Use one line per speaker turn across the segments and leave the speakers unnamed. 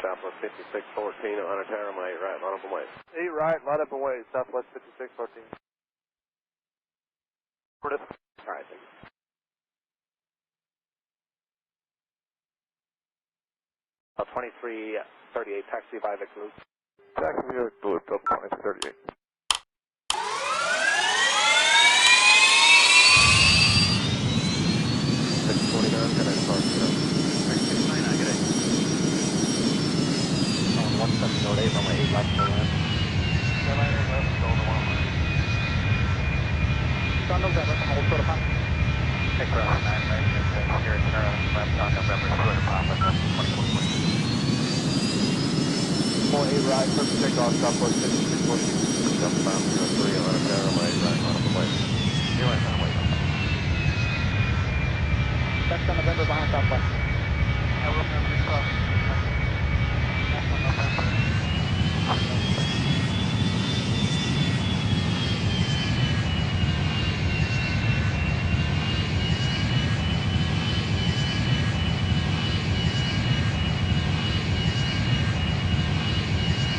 Southwest 5614 on a Taxiway, 8 right, line up and wait.
8 right, line up and wait, Southwest 5614.
Alright, thank you.
About 2338, Taxiway Victor Loop.
Taxiway Victor Loop, Delta 2338.
On 1708, runway 8 left for land.
Airline 8 left, Delta 1 line.
On November, hold short of Papa.
Hey, cross 9 right, steer and turn left on November, short of Papa, 2420.
48 right, clear for takeoff, Southwest 5614.
Delta 503 on a Taxiway, 8 right, line up and wait.
8 right, line away, Delta.
That's on November behind Southwest.
We're open up 3 crossing right. Left on November.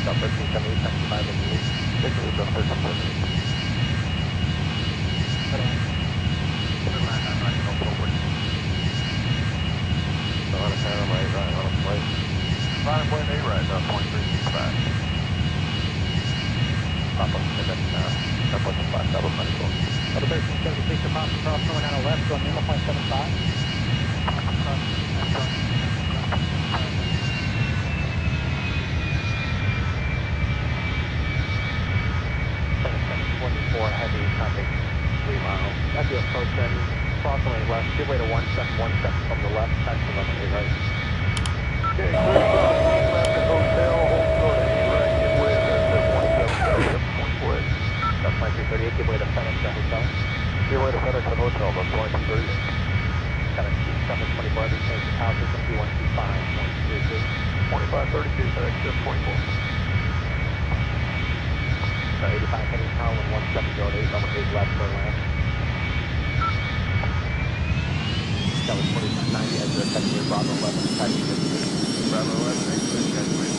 About 1378, Taxiway Victor Loop.
Victor Loop, Delta 1378.
Clear to land.
Clear line 9 right, hold 414.
On a Taxiway, 8 right, line up and wait.
Line up and wait, 8 right, Delta 2365.
Papa, and then Southwest 5, Southwest 94.
Number 1376, the Papa cross runway 9 left, going Lima, 0.75.
Papa crossing 9 left, going Lima, ground 0.75, Delta 2365.
At 724, heavy traffic, 3 miles. As you approach in, cross runway left, give way to 1717 from the left, taxi runway 8 right.
Okay, clear to cross 9 left at Hotel, hold short at 8 right, give way to 17 Delta 24.
About 2338, give way to FedEx at Hotel.
Give way to FedEx at Hotel, Delta 2238.
FedEx 724, heavy change to power system P125.32.
2532, FedEx 724.
85 heading power 1708, runway 8 left for land. That was 2590, exit at Taxiway Bravo 11, taxi Victor Loop.
Bravo 11, exit at Taxiway.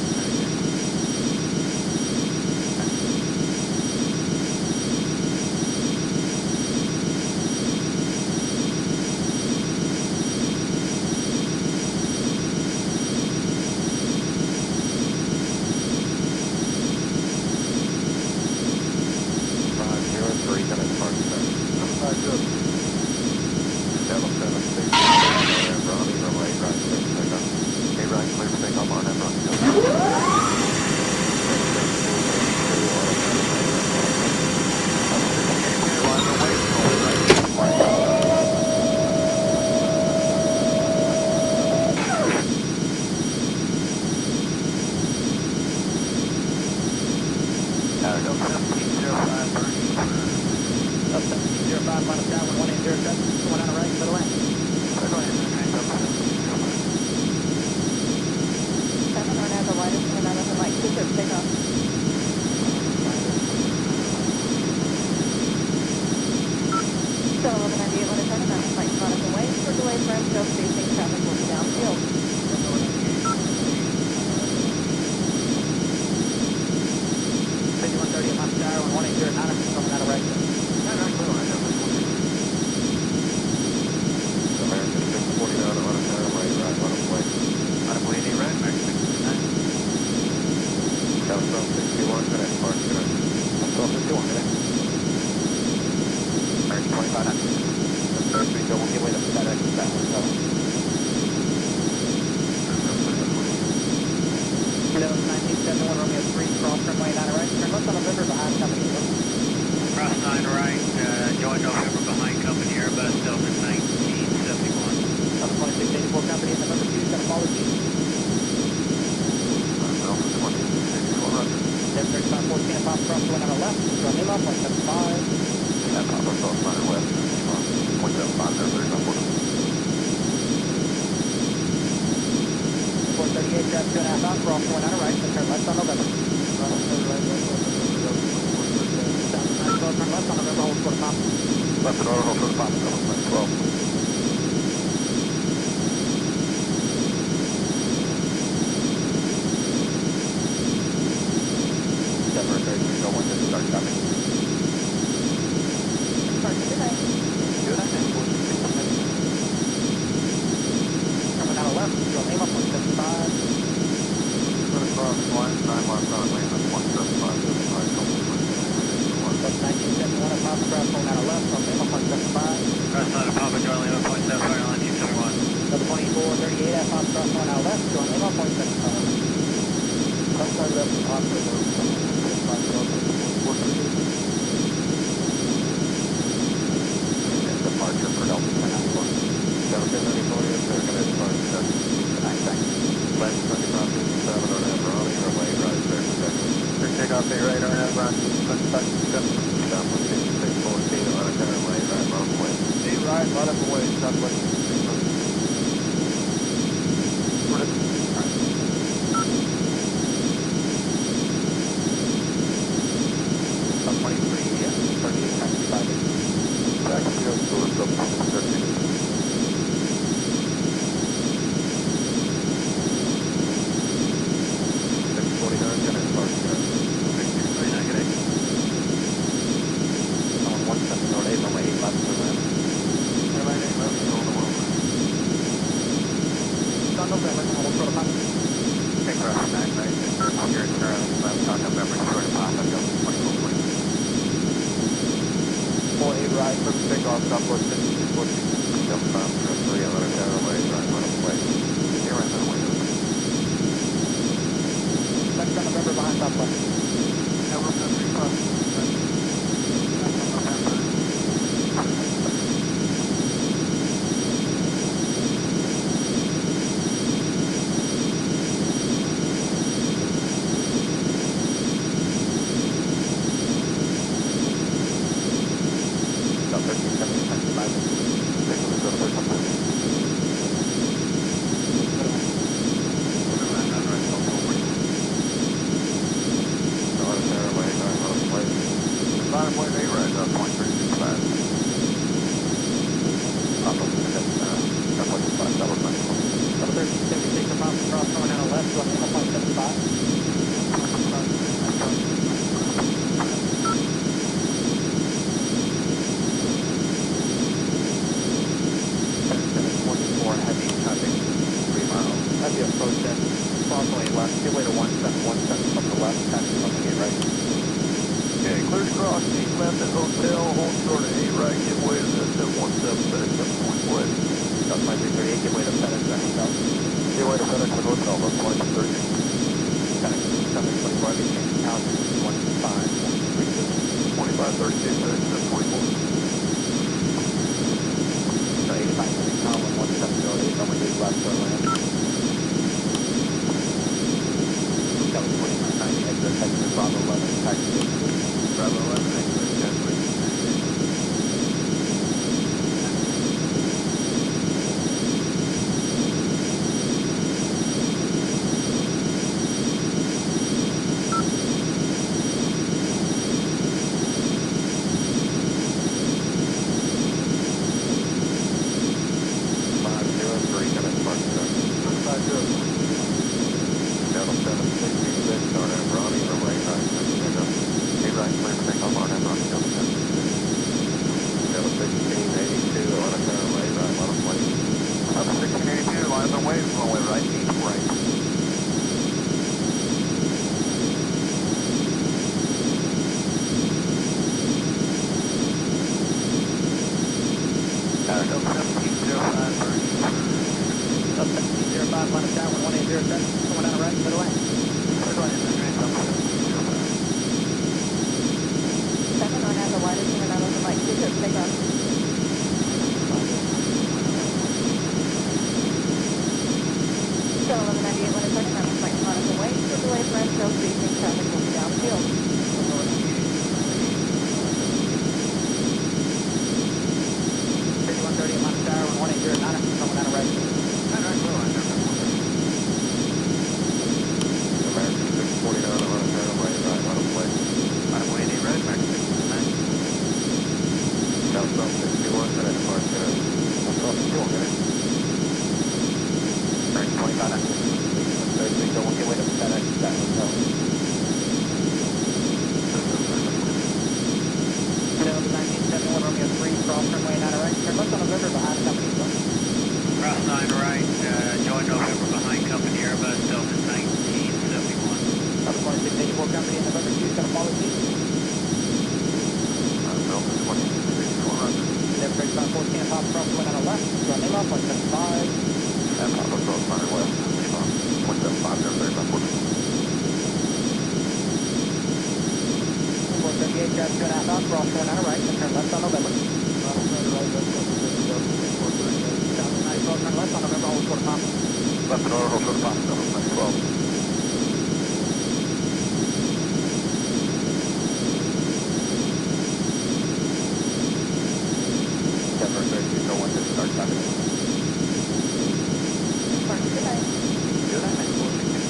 cross one out left, going Lima, 0.75.
Outside left and operator, 25,000,
Departure for Delta 1094.
Delta 1094, yes, sir. Can I depart, sir?
Thanks.
Left 2557 on Airline, runway, right, sir, protection.
Clear takeoff, A right, RNAV, ground 2557.
Southwest 5614 on Taxiway, right, line up away.
8 right, line up away, Southwest 5614.
About 23, 38, taxi 5.
Taxi up to the 613.
649, can I depart, sir?
639, good day.
On 1708, runway 8 left, Atlanta.
Airline 8 left, you're on the wrong way.
Sun November, hold short of Papa.
Take cross 9 right, here at Charlie, left on November, short of Papa, Delta 2440.
48 right, clear for takeoff, Southwest 5614.
Delta 503 on Taxiway, right, line up away.
You're right, that way.
Next on November behind Southwest.
November 3 crossing.
About 1370, taxi 5.
Line point 8 right, 0.365.
Papa, Southwest 5, double 24. Double 1376 for Papa, cross going out left, going Lima, 0.75. Heavy traffic, 3 miles. Heavy approach then, approximately left, give way to 1717 from the left, taxi from the gate right.
Okay, clear to cross, 8 left at hotel, hold short at 8 right, give way to the 717, FedEx 724.
South 5338, give way to FedEx at hotel.
Give way to FedEx at hotel, about 2238.
FedEx 724, heavy change in altitude, 115,
2538, FedEx 724.
So 85 heading Colin, 1708, runway 8 left for land. That was 2990, exit Bravo 11, taxi.
Bravo 11, exit, Taxiway 698. Papa Cross Runner West, Lima, 175, there, very much.
438, Jeff, 2.5 out, cross 49 right, and turn left on November.
Cross Runner right, that's on November, Delta 2438.
Delta 912, turn left on November, hold short of Papa.
Left and order, hold short of Papa, Delta 912.
Denver 3301, discharge traffic. Good night.
Good night, next one, 16,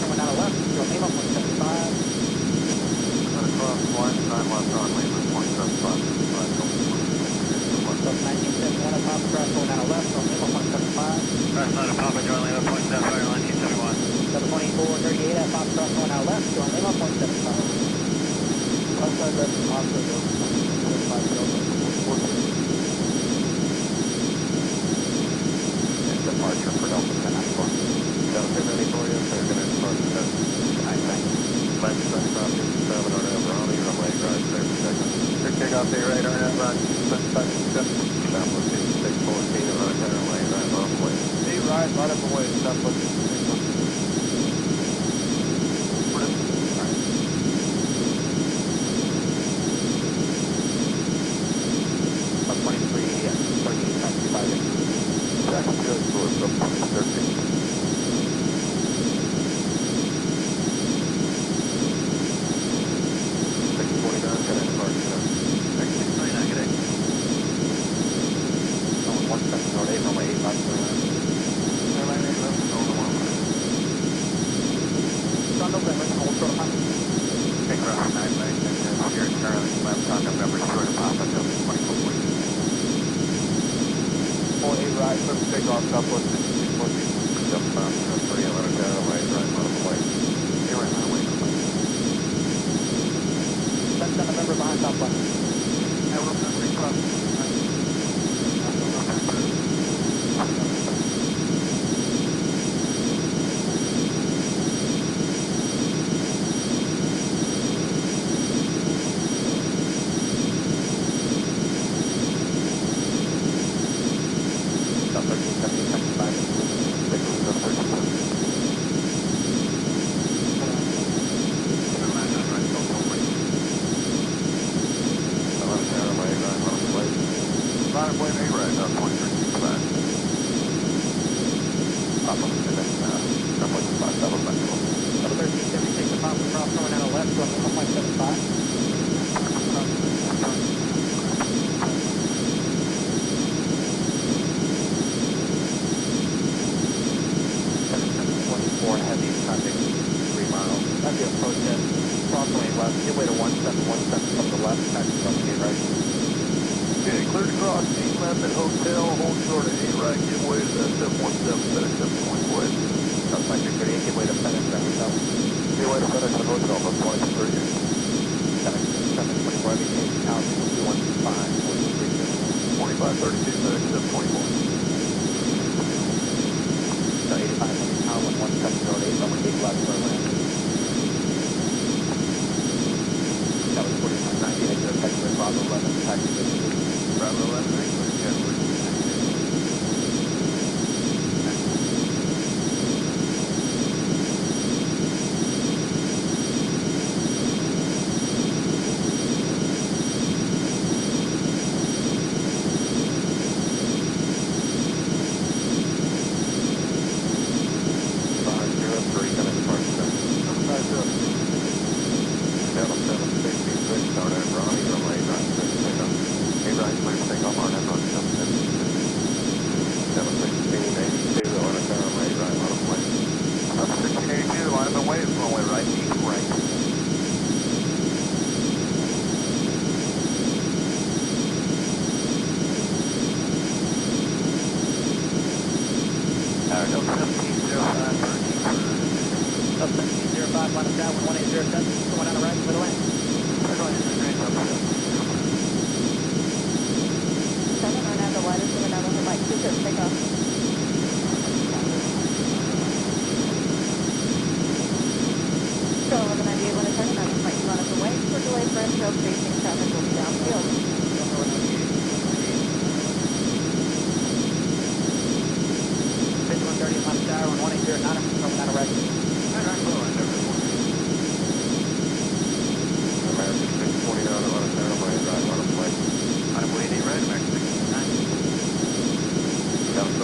Turn one out of left, to Lima, 175.
Cross 9 left on Lima, 27.5,
Delta 1971 at Papa, cross 1 out of left, to Lima, 175.
Cross 9 at Papa, join Lima, 0.75, Airline 1971.
Delta 2438 at Papa, cross 1 out of left, to Lima, 0.75.
outside left from Papa, Delta 25, Delta 2438.
And departure for Delta 1094.
Delta 1094, yes, sir. Good night, departure.
Good night, thank you.
Left side, property, 7 on Runway, runway, right, clear for takeoff.
Clear takeoff, day right, run, 75,
Southwest 614 on Ontario Way, right, long way.
Hey, right, line up away, Southwest 614.
About 23, yeah, 38, taxiway.
Taxiway, towards up 13. Takeoff, Southwest 614.
Jump on 3 on Ontario Way, right, long way.
Hey, right, runway,
That's on November behind Southwest.
November, cross.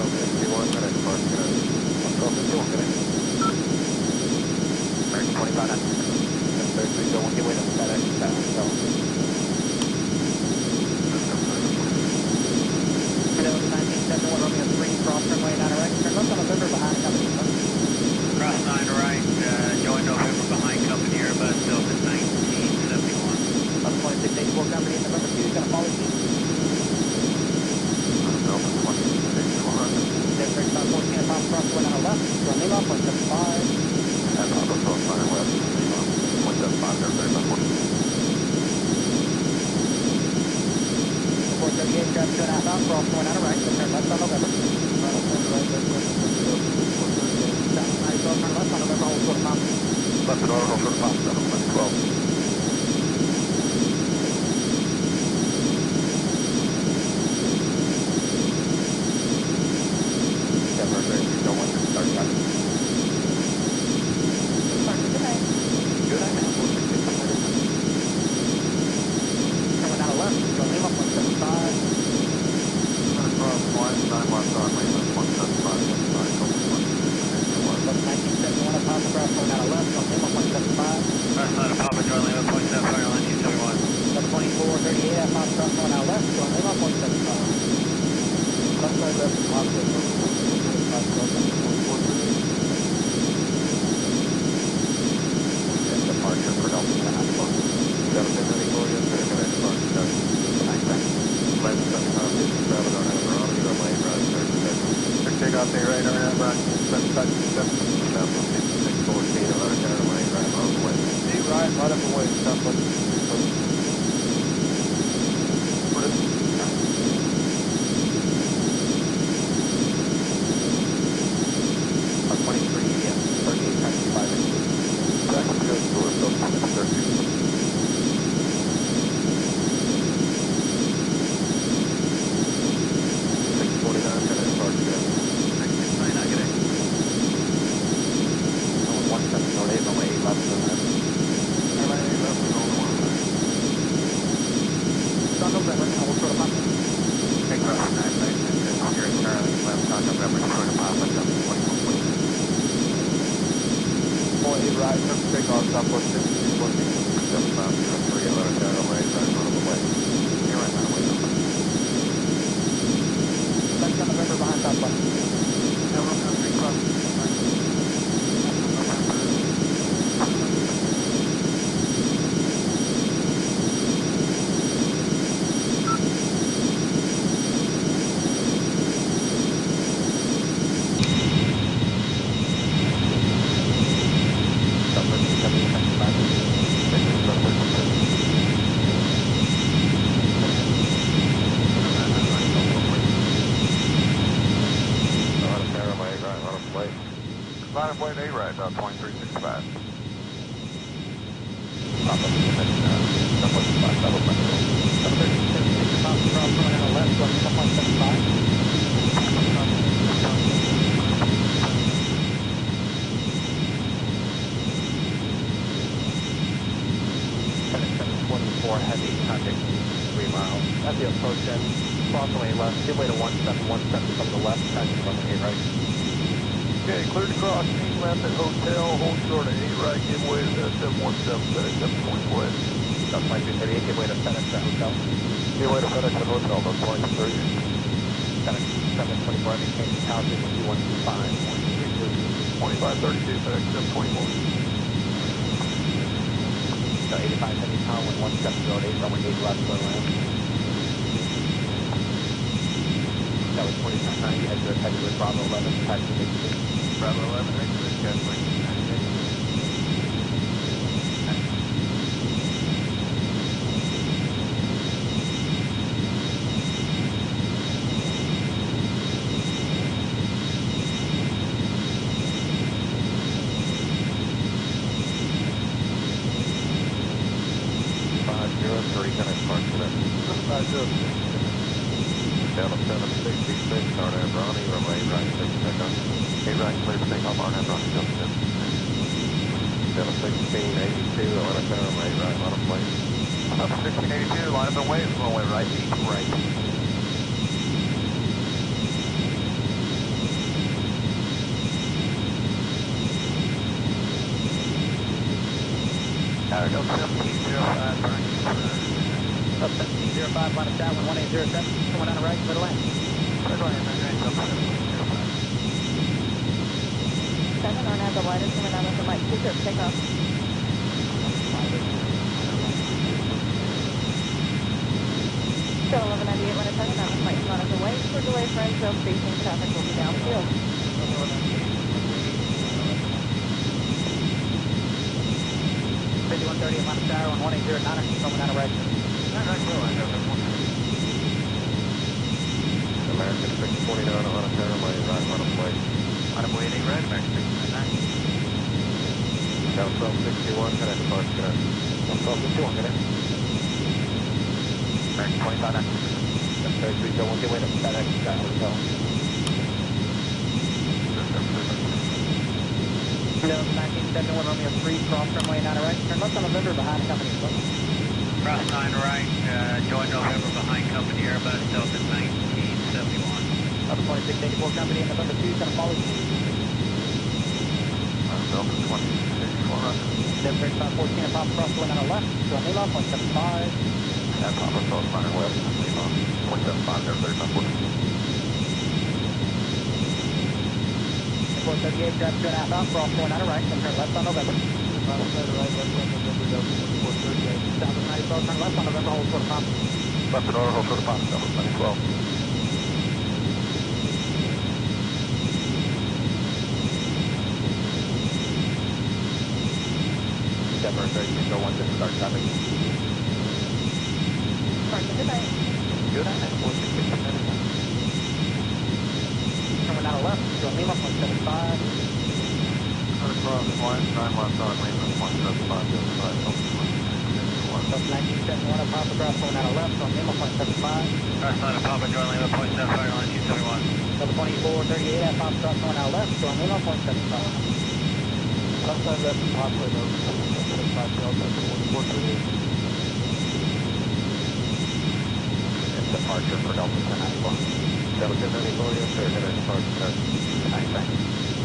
1261, heading departure, good night.
1261, good night. American 25, 73301, give way to FedEx, hotel. Delta 1971, Romeo 3, cross runway 9 right, turn left on November behind company.
Cross 9 right, join November behind company Airbus Delta 1971.
On the 2684 company, November 2 is going to follow you.
Delta 2681.
Delta 3514 at Papa Cross 1 on the left, John Lima, 0.75.
At Papa Cross 9 West, Lima, 0.75, Delta 3514.
438, traffic 2.5 out, cross 1 on the right, turn left on November. South 90, turn left on November, hold short of Papa.
Left and order, hold short of Papa, 712. 1705, Bernie.
Up 1705, line of tower, 1807, coming down the right, middle lane.
Red line, right, up 1705.
7 on at the widest coming down with the mic. Keep your takeoff. Still 1198 when it's turning on the flight not as a wait. For delay for infield facing traffic will be downfield.
5130 line of tower, 1809, coming down the right.
American 629 on a Taxiway, right bottom plate.
Runway 88 right, American 699.
Down 1261, connect to Park, connect.
1251, get in.
American 25 9.
That's 3301, get way to FedEx, that hotel. No, 1971, Romeo 3, cross runway 9 right, turn left on November behind company.
Cross 9 right, join November behind company Airbus Delta 1971.
Delta 2684 company in November 2, gonna follow you.
Delta 2684.
Delta 3514 and pop cross going on our left, to Lima, 0.75.
And Papa Cross Runner West, Lima, 0.75, there, 3514.
438, drive 2.5 out, cross going on our right, and turn left on November.
Right, left on November, Delta 2438.
South of 90, turn left on November, hold short of pop.
Left in order, hold short of Papa, Delta 2012.
Denver 3301, disregard traffic.
Park, good night.
Good night, 4669.
Turn out left, to Lima, 0.75.
Cut across, line 9 left on Lima, 175, Delta 5, Delta 2661.
Delta 1971 and pop across going out left, on Lima, 0.75.
Cross 9 Papa, join Lima, 0.75, line 271.
Delta 2438 at pop across going out left, on Lima, 0.75.
Left side left and Poplar, Delta 75, Delta 2438.
It's departure for Delta 1094.
Delta 1094, yes sir, connect to Park, connect.
Thanks.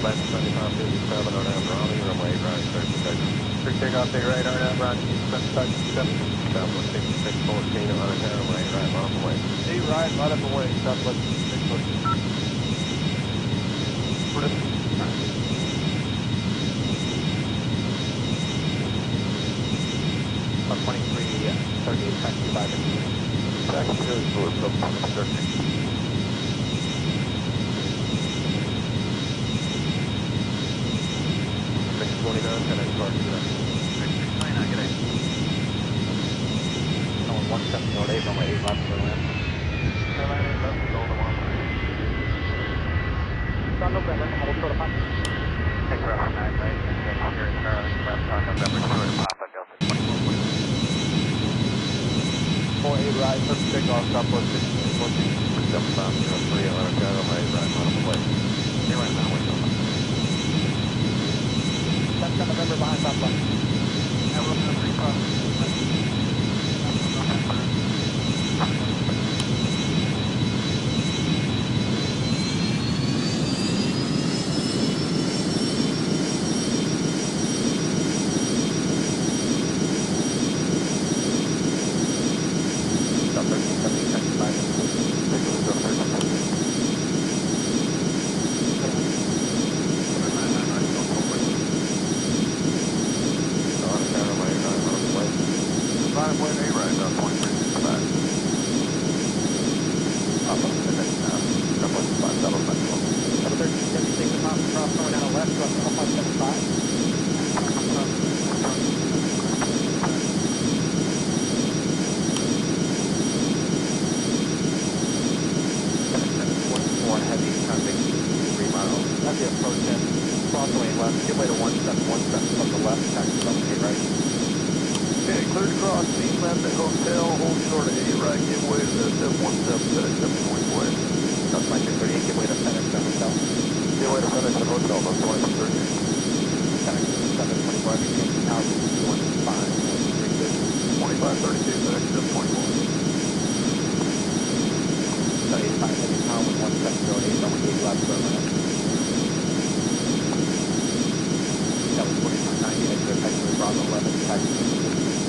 Flight 7557 on out, Raleigh, runway, right, clear for takeoff.
Big takeoff, day right, RNAV, Ron, 7557.
Southwest 614 on a Taxiway, right bottom plate.
8 right, right up away, Southwest 614. For this.
2338, Taxiway.
Taxiway is blue, so 13.
629, connect to Park, connect.
669, get in.
On 1708, runway 8 left, Berlin.
Airline 8 left, Golden 1.
On November, hold short of pop.
Take route 9 right, and then here in Charlie, left on November 2 to Papa, Delta 24. 48 right, first takeoff, Southwest 614.
7503 on a Taxiway, right bottom plate.
Here right now, we're going.
Left on November behind top line.
Now we're looking at 3 cross.
That was 4590, exit Taxiway Bravo 11, Taxiway.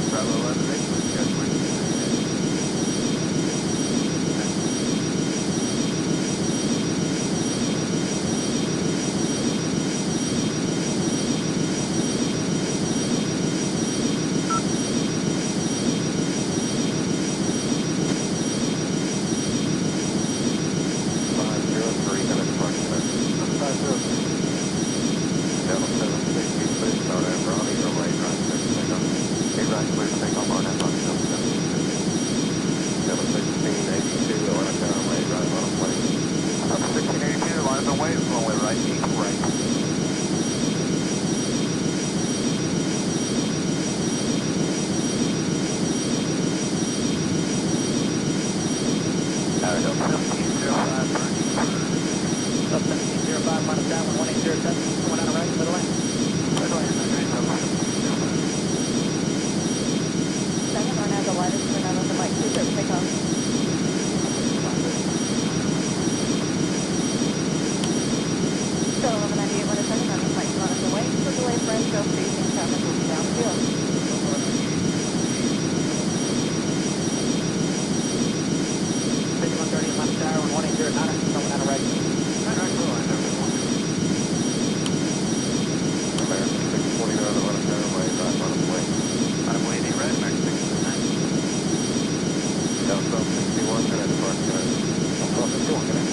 one, get in.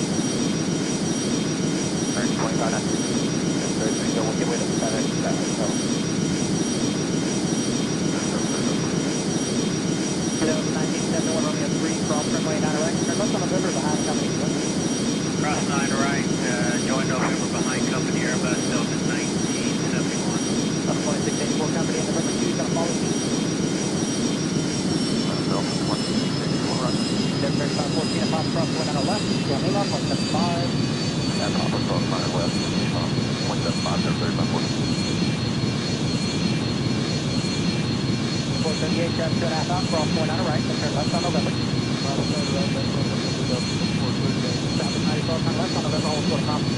Turn 25 after. Go one, give way to FedEx, that hotel. Hello, 1971 Romeo 3, cross runway 9 right. Turn left on November behind company.
Cross 9 right, join November behind company Airbus Delta 1971.
On 2684 company in November 2 is going to follow you.
Delta 2684, right.
Denver 3514 at Papa Cross going on the left. Going Lima, 0.75.
Yeah, Papa Cross 9 west, 0.75, there, 3514.
438, grab 2.5 out, cross going on the right, then turn left on November. South 94, turn left on November, hold short of Papa.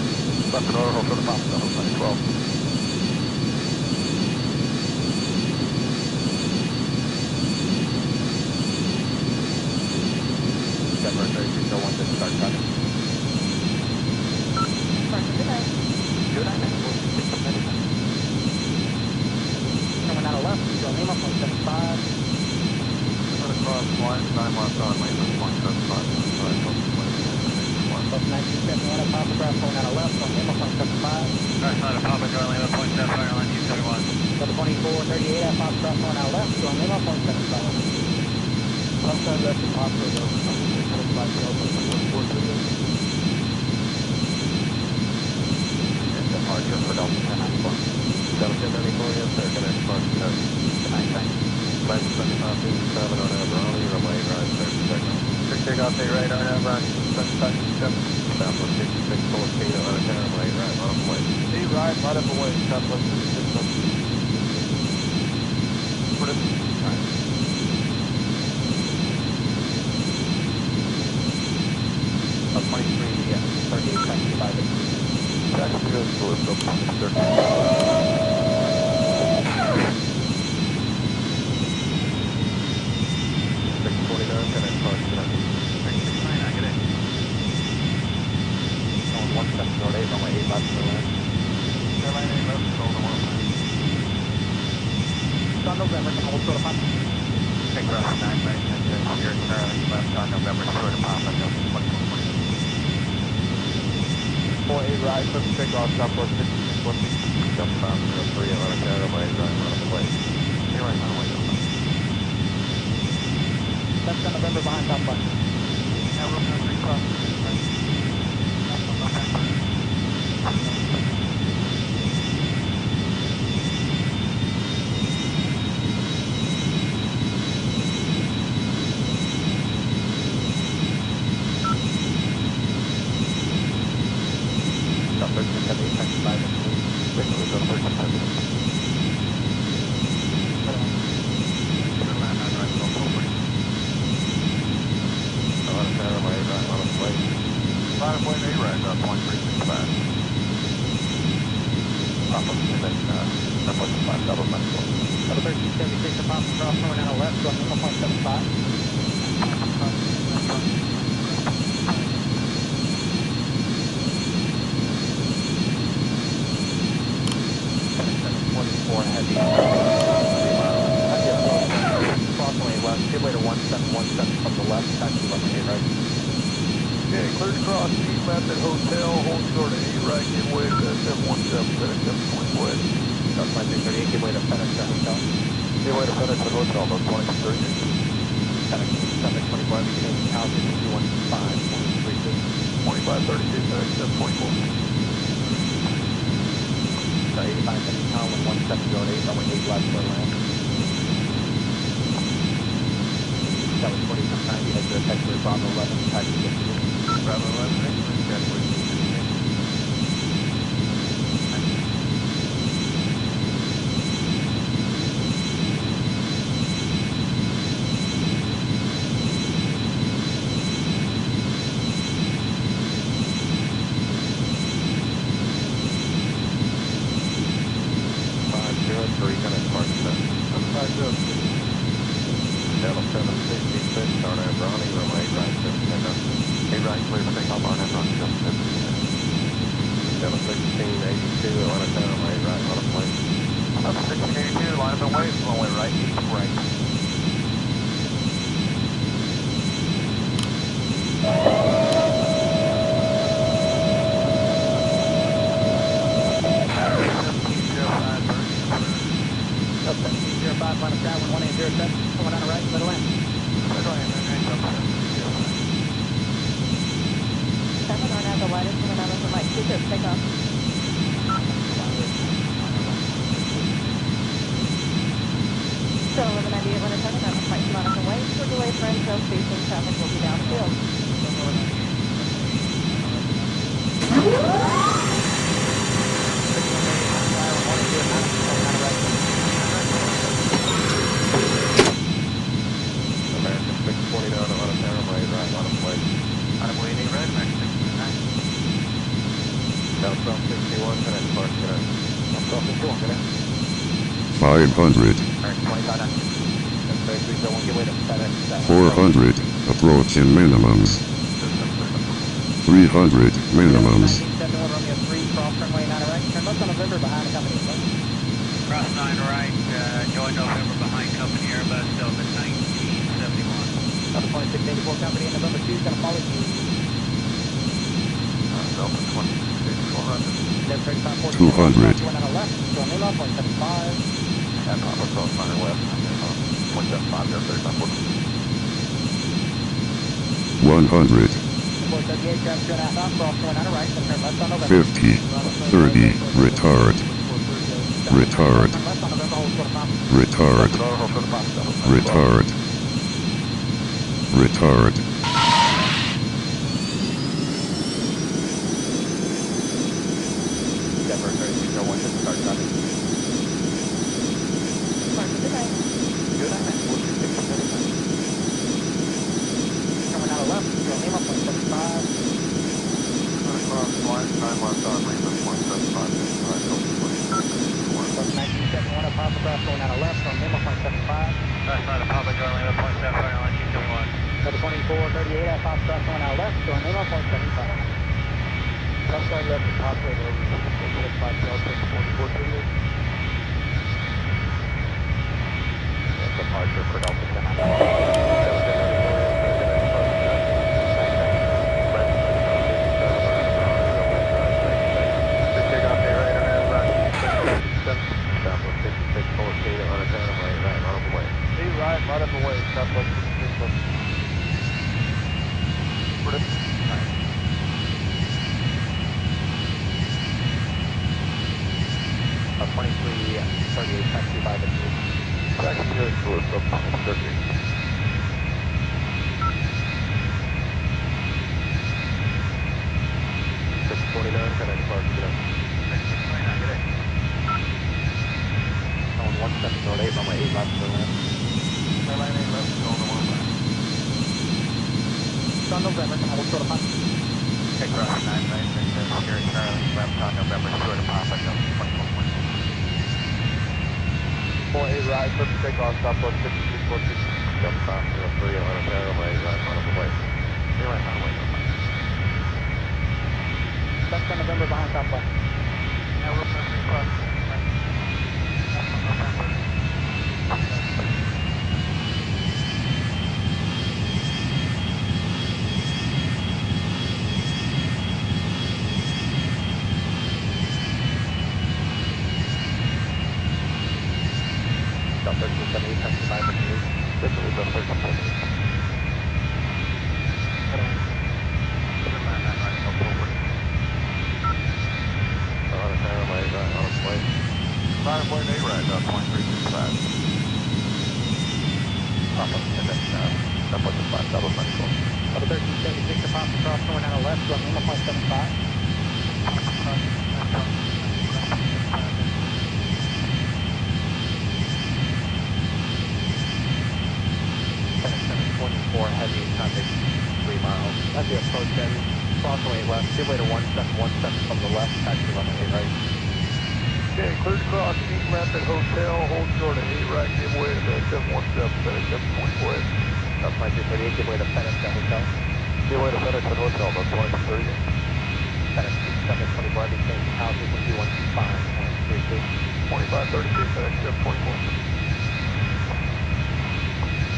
Left and order, hold short of Papa, Delta 912.
Denver 3301, just start traffic.
Good night.
Good night, man. We'll take some medicine. Coming out of left, go Lima, 0.75.
Cross 9 miles on, lane 1.75, sorry, Delta 2681.
Both 1971 at Papa Cross going out of left, go Lima, 0.75.
Cross 9 at Papa, join Lima, 0.75, Airline 271.
Delta 2438 at Papa Cross going out of left, go Lima, 0.75.
Left side left and Papa, Delta 2675, Delta 2438.
Departure for Delta 1094.
Delta 1094, yes sir, connect departure code.
Good night, thanks.
Flight 7557 on Airline, runway right, clear for takeoff.
Big takeoff, day right, RNAV, run, 7557.
Southwest 5614 on runway right, on the way.
Hey, right up away, Southwest 5614. Put it, right.
About 23, yeah, 38, taxi by the
Taxi goes to Calypso, 13.
649, connect departure code.
669, I get it.
Going 1708, runway 8 left for land.
Airline 8 left, hold on 1 line.
It's on November, can hold short of Papa.
Take Cross 9 right, and here Charlie left on November, short of Papa, Delta 2440. 48 right, clip takeoff, Southwest 5614.
Delta 503 on runway right, on the way.
You're right, runway, Delta.
That's on November behind Southwest.
Now we're going to recross, right? That's on November.
Delta 1378, taxi by the
Wait, no, Delta 1378. Line of point 8 right, about 0.365. Papa, and then, that was the 5 double 94.
Delta 1376 at Papa Cross going out of left, going Lima, 0.75. 724 heavy, 3 miles. That's the approach. Approximately left, give way to 1717 from the left, taxi runway 8 right.
Okay, clear to cross, east left at hotel, hold short at 8 right, give way to 717, FedEx 724.
Delta 2338, give way to FedEx at hotel.
Give way to FedEx at hotel, about 2238.
FedEx 724, between altitude 215.32.
2532, FedEx 724.
8570 pound, 1708, runway 8 left for land. That was 4690, head to Taxiway Bravo 11, taxi to
Bravo 11, excellent, Taxiway 258.
Delta 766 on Airline, runway right, clear for takeoff.
8 right, clear for takeoff, RNAV, run, Delta 766.
Delta 1682 on runway right, on the way.
Delta 1682, line up and wait, runway right, 8 right.
be clear for takeoff. So 1198 107, have a flight Monica Way. For delay for info, facing traffic will be downfield.
American 620 down to Runway, right, Runway.
Runway 8 right, American 629.
South 1261, can I depart, get out?
1261, get in.
500,
American 25 down. That's 301, give way to FedEx.
400, approaching minimums. 300, minimums.
1971, Romeo 3, cross runway 9 right. Turn left on November behind the company.
Cross 9 right, join November behind company Airbus Delta 1971.
Delta 2684 company in November 2 is going to follow you.
Delta 268400.
Then 3514.
200.
Going on the left, going Lima, 0.75.
And Papa Cross Fire West, 0.75, 3514.
100,
438, grab 2.5 out, cross going on the right, then turn left on November.
50, 30, retard, retard,
Turn left on November, hold short of Papa.
retard, retard, retard.
Denver 3301, just start driving.
Mark, good night.
Good night, man. We'll shoot 50 minutes. Coming out of left, go Lima, 0.75.
Cross 9 left on Lima, 0.75,
1971 at Papa Cross going out of left, on Lima, 0.75.
Cross 9 Papa, join Lima, 0.75, airline 271.
Double 2438 at Papa Cross going out left, going Lima, 0.75.
Cross 9 left at Papa and over 175 Delta 2438.
And departure for Delta 10.
Southwest 5614 at Runway, right, Runway.
8 right, right up the way, Southwest 5614.
A 2338 taxi by the group.
Taxi here towards up 38. 629, can I depart, get out?
629, get in. On 1708, runway 8 left for land.
Airline 8 left, going to 1 left.
It's on November, can hold short of Papa.
Okay, cross 9 right, Sierra Charlie, left on November, short of Papa, Delta 2414.
48 right, clear for takeoff, Southwest 5614.
Delta 503 at Runway, right, Runway. You're right, Runway, no fine.
Left on November behind Southwest.
Now Romeo 3 cross 9 right. Left on November.
Delta 1378 taxi by the group.
Definitely Delta 1378.
Land 9 right, Delta 40.
Runway, right, Runway.
Runway 8 right.
2365.
Papa, and then Southwest is 5, Southwest 94. Level 1376 to Papa Cross going out of left, going Lima, 0.75. FedEx 724 heavy traffic 3 miles. As you approach in, crossway left, give way to 1717 from the left, taxi runway 8 right.
Okay, clear to cross 8 left at Hotel, hold short at 8 right, give way to the 717, FedEx 724.
That's 2338, give way to FedEx at Hotel.
Give way to FedEx at Hotel, that's 2238.
FedEx 724 heavy, change to tower frequency 125.32.
2532, FedEx 724.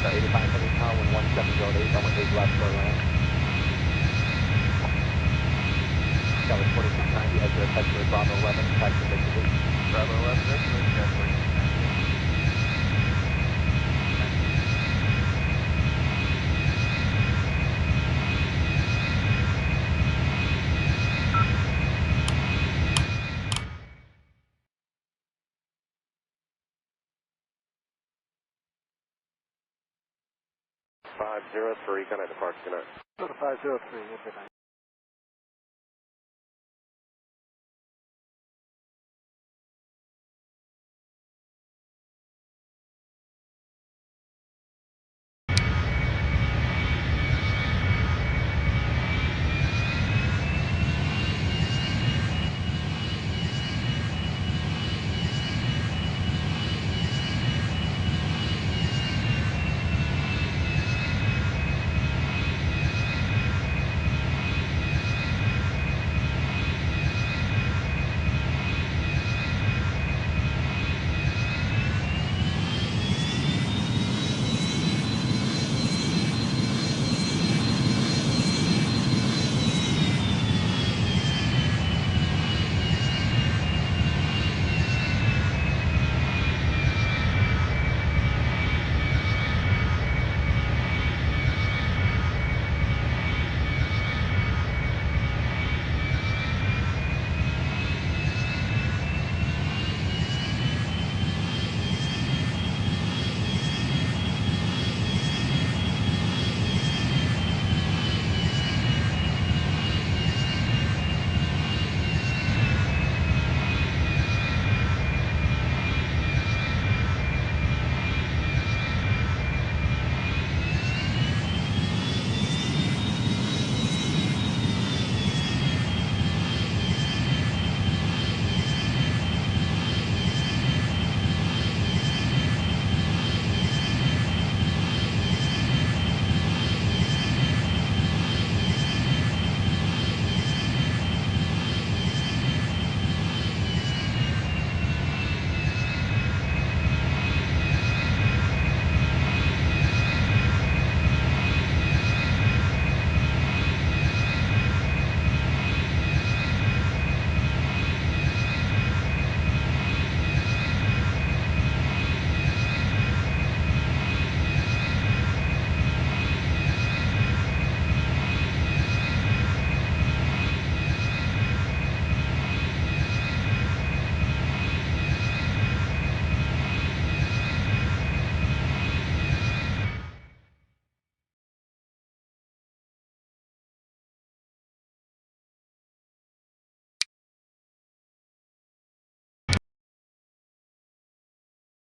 85 heavy tower, 1708, runway 8 left for land. Tower 2690, exit taxiway Bravo 11, taxi Victor Lee.
Bravo 11, Victor, got 2690. 503, connect departure, good night.
Go to 503, good night.